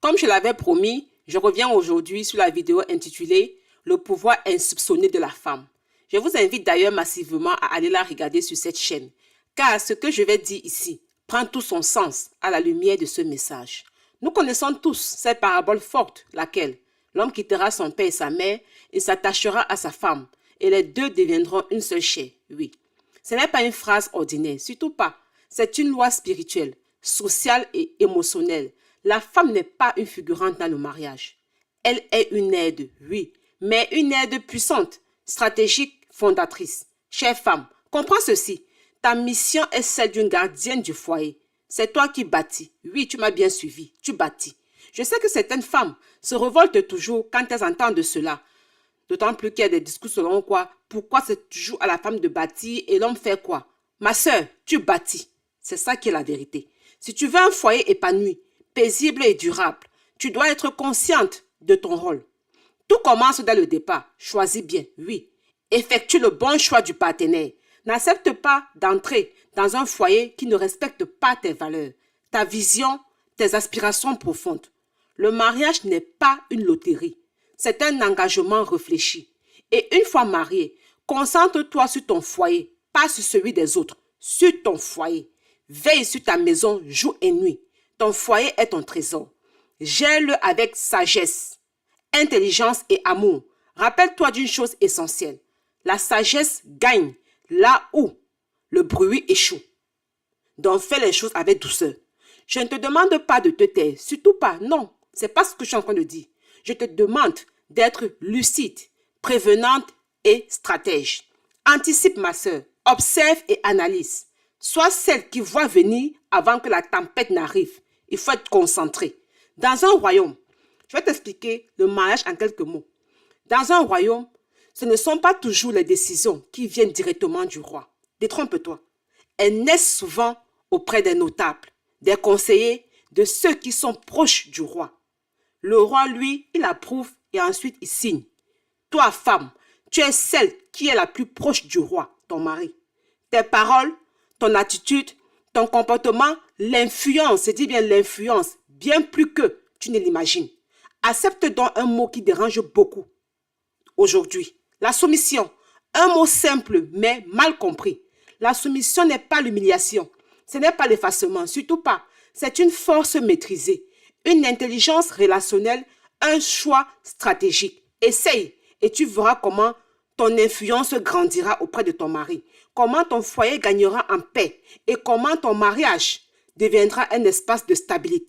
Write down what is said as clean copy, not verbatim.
Comme je l'avais promis, je reviens aujourd'hui sur la vidéo intitulée « Le pouvoir insoupçonné de la femme ». Je vous invite d'ailleurs massivement à aller la regarder sur cette chaîne, car ce que je vais dire ici prend tout son sens à la lumière de ce message. Nous connaissons tous cette parabole forte, laquelle l'homme quittera son père et sa mère et s'attachera à sa femme, et les deux deviendront une seule chair. Oui, ce n'est pas une phrase ordinaire, surtout pas. C'est une loi spirituelle, sociale et émotionnelle. La femme n'est pas une figurante dans le mariage. Elle est une aide, oui, mais une aide puissante, stratégique, fondatrice. Chère femme, comprends ceci. Ta mission est celle d'une gardienne du foyer. C'est toi qui bâtis. Oui, tu m'as bien suivi. Tu bâtis. Je sais que certaines femmes se révoltent toujours quand elles entendent cela. D'autant plus qu'il y a des discours selon quoi, pourquoi c'est toujours à la femme de bâtir et l'homme fait quoi? Ma sœur, tu bâtis. C'est ça qui est la vérité. Si tu veux un foyer épanoui, paisible et durable, tu dois être consciente de ton rôle. Tout commence dès le départ. Choisis bien, oui. Effectue le bon choix du partenaire. N'accepte pas d'entrer dans un foyer qui ne respecte pas tes valeurs, ta vision, tes aspirations profondes. Le mariage n'est pas une loterie. C'est un engagement réfléchi. Et une fois marié, concentre-toi sur ton foyer, pas sur celui des autres, sur ton foyer. Veille sur ta maison jour et nuit. Ton foyer est ton trésor. Gère-le avec sagesse, intelligence et amour. Rappelle-toi d'une chose essentielle. La sagesse gagne là où le bruit échoue. Donc fais les choses avec douceur. Je ne te demande pas de te taire, surtout pas, non. C'est pas ce que je suis en train de dire. Je te demande d'être lucide, prévenante et stratège. Anticipe ma soeur, observe et analyse. Sois celle qui voit venir avant que la tempête n'arrive. Il faut être concentré. Dans un royaume, je vais t'expliquer le mariage en quelques mots. Dans un royaume, ce ne sont pas toujours les décisions qui viennent directement du roi. Détrompe-toi. Elles naissent souvent auprès des notables, des conseillers, de ceux qui sont proches du roi. Le roi, lui, il approuve et ensuite il signe. Toi, femme, tu es celle qui est la plus proche du roi, ton mari. Tes paroles, ton attitude, ton comportement, l'influence, je dis bien l'influence, bien plus que tu ne l'imagines. Accepte donc un mot qui dérange beaucoup aujourd'hui. La soumission, un mot simple mais mal compris. La soumission n'est pas l'humiliation, ce n'est pas l'effacement, surtout pas. C'est une force maîtrisée, une intelligence relationnelle, un choix stratégique. Essaye et tu verras comment ton influence grandira auprès de ton mari, comment ton foyer gagnera en paix et comment ton mariage deviendra un espace de stabilité.